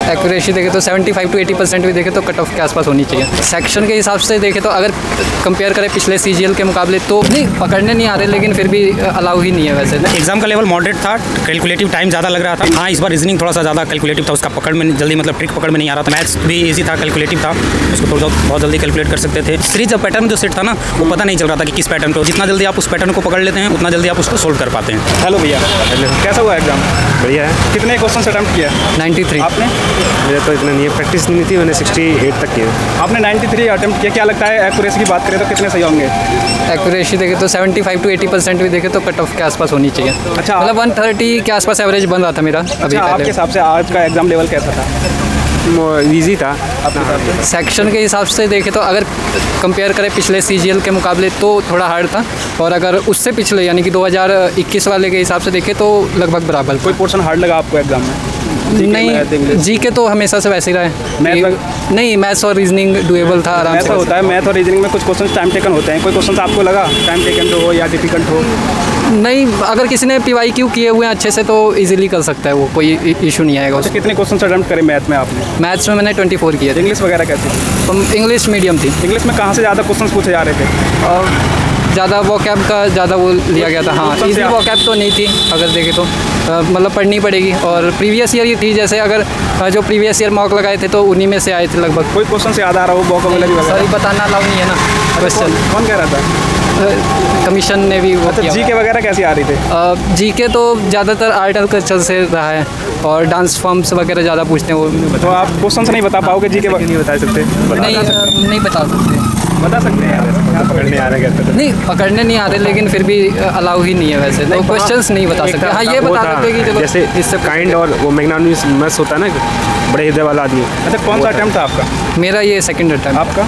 Accuracy देखे तो 75 to 80% भी देखे तो कट ऑफ के आसपास होनी चाहिए। सेक्शन के हिसाब से देखे तो अगर कंपेयर करें पिछले CGL के मुकाबले तो नहीं पकड़ने नहीं आ रहे, लेकिन फिर भी अलाउ ही नहीं है वैसे। एग्जाम का लेवल मॉडरेट था, कैलकुलेटिव टाइम ज़्यादा लग रहा था। हाँ, इस बार रीजनिंग थोड़ा सा ज़्यादा कैलकुलेटिव था, उसका पकड़ में जल्दी मतलब ट्रिक पकड़ में नहीं आ रहा था। मैथ्स भी ईजी था, कैलकुलेटिव था, उसको थोड़ा बहुत जल्दी कैलकुलेट कर सकते थे। सीरीज ऑफ पैटर्न जो सेट था ना, वो पता नहीं चल रहा था कि किस पैटर्न पे, जितना जल्दी आप उस पैटर्न को पकड़ लेते हैं उतना जल्दी आप उसको सोल्व कर पाते हैं। हेलो भैया, कैसा हुआ एग्जाम? बढ़िया है। कितने क्वेश्चन अटेम्प्ट किया? 93। आपने? मेरा तो इतना नहीं है, प्रैक्टिस नहीं थी, मैंने 68 तक किया। आपने 93 अटेम्प्ट किया, क्या लगता है एक्यूरेसी की बात करें तो कितने सही होंगे? एक्यूरेसी देखे तो 75 to 80% भी देखे तो कट ऑफ के आसपास होनी चाहिए। अच्छा, मतलब 130 के आसपास एवरेज बन रहा था मेरा अभी। अच्छा, आपके हिसाब से आज का एग्जाम लेवल कैसा था? ईजी था। सेक्शन के हिसाब से देखे तो अगर कंपेयर करें पिछले CGL के मुकाबले तो थोड़ा हार्ड था, और अगर उससे पिछले यानी कि 2021 वाले के हिसाब से देखे तो लगभग बराबर। कोई पोर्शन हार्ड लगा आपको एग्जाम में? नहीं, जीके तो हमेशा से वैसे ही रहा है। नहीं, मैथ्स और रीजनिंग डुएबल था आराम से। ऐसा होता है मैथ और रीजनिंग में कुछ क्वेश्चन टाइम टेकन होते हैं, कोई क्वेश्चन आपको लगा टाइम टेकन हो या डिफिकल्ट हो? नहीं, अगर किसी ने PYQ किए हुए हैं अच्छे से तो इजीली कर सकता है, वो कोई इशू नहीं आएगा। अच्छा, कितने क्वेश्चन अटेम्प्ट करे मैथ में आपने? मैथ्स में मैंने 24 किए थे। इंग्लिश वगैरह कैसी थी? इंग्लिश मीडियम थी। इंग्लिश में कहाँ से ज़्यादा क्वेश्चन पूछे जा रहे थे? और ज़्यादा वोकैब का ज़्यादा वो लिया गया था। हाँ, इजी वोकैब तो नहीं थी अगर देखें तो, मतलब पढ़नी पड़ेगी। और प्रीवियस ईयर ही थी, जैसे अगर जो प्रीवियस ईयर मॉक लगाए थे तो उन्हीं में से आए थे लगभग। कोई क्वेश्चन से याद आ रहा हो वोकैबुलरी वगैरह? सॉरी, बताना अलाउ नहीं है ना क्वेश्चन। कौन कह रहा था? कमीशन ने भी वो किया। जीके वगैरह कैसी आ रही थी? जीके तो ज़्यादातर आर्ट एंड कल्चर से रहा है, और डांस फॉर्म्स वगैरह ज़्यादा पूछते हैं वो। तो आप क्वेश्चन से नहीं बता पाओगे? जीके नहीं बता सकते? नहीं बता सकते। बता सकते हैं, पकड़ने आ रहे हैं? नहीं, पकड़ने नहीं आ रहे, लेकिन फिर भी अलाउ ही नहीं है वैसे, तो क्वेश्चंस नहीं बता सकते। हाँ, ये बता सकते कि चलो जैसे इससे काइंड और वो मैग्नानिमस होता है ना, बड़े हृदय वाला आदमी। अच्छा, कौन सा अटेम्प्ट था आपका? मेरा ये सेकंड अटेम्प्ट। आपका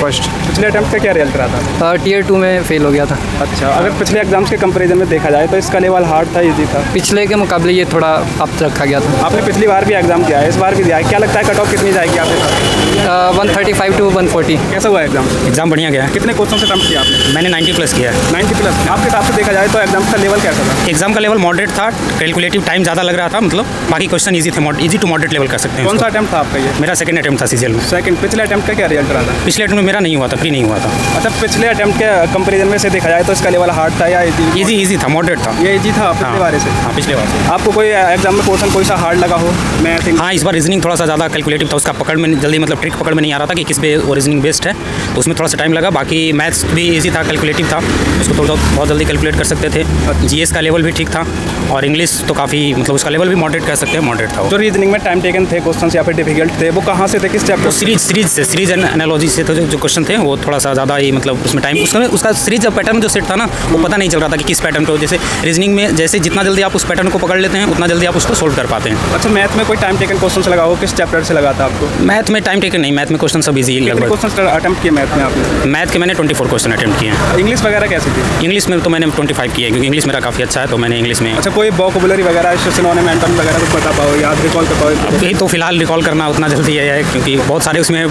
फर्स्ट। पिछले अटेम्प्ट का क्या रिजल्ट रहा था? Tier 2 में फेल हो गया था। अच्छा, अगर पिछले एग्जाम्स के कंपैरिजन में देखा जाए तो इसका लेवल हार्ड था, इजी था? पिछले के मुकाबले ये थोड़ा अप रखा गया था। आपने पिछली बार भी एग्जाम किया है, इस बार भी दिया है, क्या लगता है कट ऑफ कितनी जाएगी आपके साथ? 135 to 140। कैसा हुआ एग्जाम? एग्जाम बढ़िया गया है। कितने क्वेश्चन से अटेम्प्ट किया आपने? मैंने 90+ किया है। 90+। आपके हिसाब से देखा जाए तो एग्जाम का लेवल कैसा था? एग्जाम का लेवल मॉडरेट था, कैलकुलेटिव टाइम ज़्यादा लग रहा था, मतलब बाकी क्वेश्चन ईजी थे, ईजी टू मॉडरेट लेवल कर सकते हैं। कौन सा अटेम्प्ट था आपका ये? मेरा सेकंड अटेम्प्ट था CGL में। सेकंड। पिछले अटेम्प्ट का क्या रिजल्ट रहा था? पिछले अटेम्प्ट में मेरा नहीं हुआ था, फ्री नहीं हुआ था। अच्छा, पिछले अटेम्प्ट के कंपैरिजन में से देखा जाए तो इसका लेवल हार्ड था या इजी? ईजी था, मॉडरेट था। ये इजी था पिछले बार से? हाँ, पिछले बार से। आपको कोई एग्जाम में पोर्शन कोई सा हार्ड लगा हो? मैथ? हाँ, इस बार रीजनिंग थोड़ा सा ज़्यादा कैलकुलेटिव था, उसका पकड़ में जल्दी मतलब ट्रिक पकड़ में नहीं आ रहा था कि किस पे वो रीजनिंग बेस्ड है, तो उसमें थोड़ा सा टाइम लगा। बाकी मैथ्स भी ईजी था, कैलकुलेटिव था, उसको थोड़ा बहुत जल्दी कैलकुलेट कर सकते थे। GS का लेवल भी ठीक था, और इंग्लिश तो काफ़ी मतलब उसका लेवल भी मॉडरेट कह सकते हैं, मॉडरेट था। जो रीजनिंग में टाइम टेकन थे क्वेश्चन या फिर डिफिकल्ट थे, वो कहाँ से थे, किस चैप्टर? सीरीज एंड एनालॉजी से तो जो क्वेश्चन थे वो थोड़ा सा ज़्यादा ही मतलब उसमें टाइम उसका सीरीज ऑफ पैटर्न जो सेट था ना, वो पता नहीं चल रहा था कि किस पैटर्न पे हो। जैसे रीजनिंग में जैसे जितना जल्दी आप उस पैटर्न को पकड़ लेते हैं उतना जल्दी आप उसको सोल्व कर पाते हैं। अच्छा, मैथ में कोई टाइम टेकन क्वेश्चन से लगा हो, किस चैप्टर से लगा था आपको? मैथ में टाइम टेकन नहीं, मैथ में क्वेश्चन सब ईजी लगभग। क्वेश्चन अटेम्प्ट किए मैथ में आपने? मैथ के मैंने 24 क्वेश्चन अटेम्प्ट किए हैं। इंग्लिश वगैरह कैसी थी? इंग्लिश में तो मैंने 25 किए, क्योंकि इंग्लिश मेरा काफ़ी अच्छा है, तो मैंने इंग्लिश में। अच्छा, कोई वोकैबुलरी वगैरह, सिनोनिम, एंटोनिम वगैरह कुछ बता पाओ, याद रिकॉल कर पाओ? अभी तो फिलहाल रिकॉल करना उतना जल्दी है, क्योंकि बहुत सारे उसमें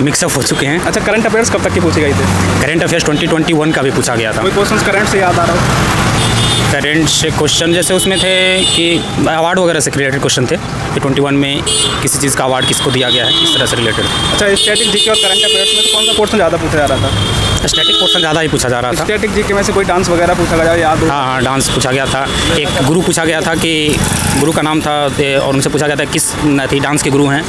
मिक्सअप हो चुके हैं। अच्छा, करंट अफेयर्स कब तक की पूछी गई थी? करंट अफेयर्स 2021 का भी पूछा गया था। कोई क्वेश्चन करंट से याद आ रहा हो? करंट से क्वेश्चन जैसे उसमें थे कि अवार्ड वगैरह से रिलेटेड क्वेश्चन थे कि 21 में किसी चीज़ का अवार्ड किसको दिया गया है, इस तरह से रिलेटेड। अच्छा, स्टैटिक जीके और करंट अफेयर्स में कौन सा पोर्शन ज़्यादा पूछा जा रहा था? स्टैटिक पोर्शन ज़्यादा ही पूछा जा रहा था। स्टैटिक जीके में से कोई डांस वगैरह पूछा गया याद हो? हाँ, डांस पूछा गया था। एक गुरु पूछा गया था कि गुरु का नाम था, और उनसे पूछा गया था किस थी डांस के गुरु हैं।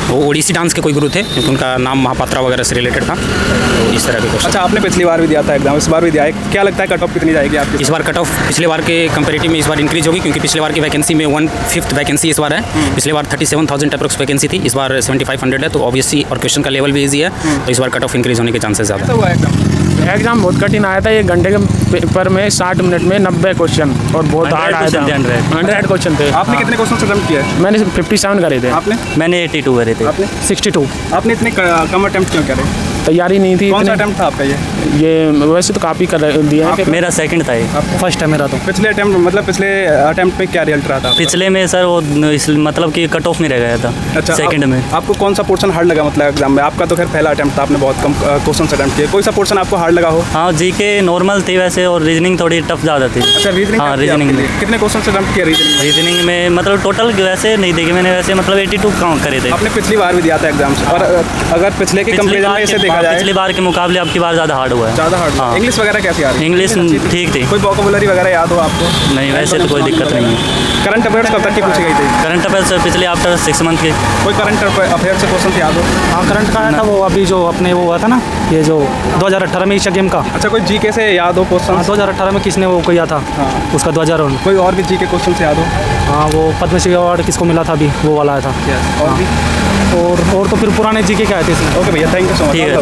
वो ओडिसी डांस के कोई गुरु थे, क्योंकि उनका नाम महापात्रा वगैरह से रिलेटेड था, तो इस तरह के क्वेश्चन। अच्छा, आपने पिछली बार भी दिया था एग्जाम, इस बार भी दिया है, क्या लगता है कट ऑफ कितनी जाएगी आपकी? इस बार कट ऑफ पिछले बार के कंपेरेटिव में इस बार इंक्रीज होगी, क्योंकि पिछले बार की वैकेंसी में 1/5 वैकेंसी इस बार है। पिछले बार 37,000 अप्रोक्स वैकेंसी थी, इस बार 7500 है, तो ऑब्वियसली और क्वेश्चन का लेवल भी ईजी है, तो इस बार कट ऑफ इंक्रीज होने के चांसेस ज़्यादा है। एग्जाम बहुत कठिन आया था, 1 घंटे के पेपर में 60 मिनट में 90 क्वेश्चन, और बहुत हार्ड आया था। 100 क्वेश्चन थे। आपने कितने क्वेश्चन अटेम्प्ट किए? मैंने 57 करे थे। आपने? मैंने 82 करे थे। आपने? 62। आपने इतने कम अटेम्प्ट क्यों करे? तैयारी नहीं थी। कौन सा अटेम्प्ट था आपका ये वैसे तो काफ़ी कर दिया है। मेरा सेकंड था ये, फर्स्ट है मेरा तो। पिछले अटेम्प्ट में क्या रिजल्ट रहा था? पिछले में सर वो मतलब कि कट ऑफ में रह गया था। अच्छा, सेकंड में आपको कौन सा पोर्शन हार्ड लगा मतलब एग्जाम में? आपका तो खैर पहला अटेम्प्ट था, आपने बहुत कम क्वेश्चन अटेम्प्ट किए। कोई सा पोर्शन आपको हार्ड लगा हो? हाँ, जीके नॉर्मल थी वैसे, और रीजनिंग थोड़ी टफ ज़्यादा थी। अच्छा, रीजनिंग? हाँ, रीजनिंग में कितने क्वेश्चन अटेम्प्ट किए रीजनिंग में? मतलब टोटल वैसे नहीं देखी मैंने, वैसे मतलब 82 काउंट करे थे। आपने पिछली बार भी दिया था एग्जाम, और अगर पिछले के कंपेरिजन में इसे देखा जाए, पिछली बार के मुकाबले अब की बार ज़्यादा हार्ड हुआ है। ज़्यादा हार्ड? हाँ। इंग्लिश वगैरह कैसी आ रही है? इंग्लिश ठीक थी। कोई वोकैबुलरी वगैरह याद हो आपको? नहीं, वैसे तो कोई दिक्कत नहीं है। करंट अफेयर्स कब तक की पूछी गई थी? करंट अफेयर्स पिछले आफ्टर 6 मंथ के। कोई करंट अफेयर्स से क्वेश्चन याद हो? हाँ, करंट का आया था वो अभी जो अपने वो हुआ था ना, ये जो 2018 में एशिया गेम का। अच्छा, कोई जीके से याद हो क्वेश्चन? 2018 में किसने वो किया था? हाँ। उसका 2000। कोई और भी जीके क्वेश्चन से याद हो? हाँ, वो पद्मश्री अवार्ड किसको मिला था अभी, वो वाला आया था। और भी? और तो फिर पुराने जीके क्या आए थे इसमें। ओके भैया, थैंक यू सो मच।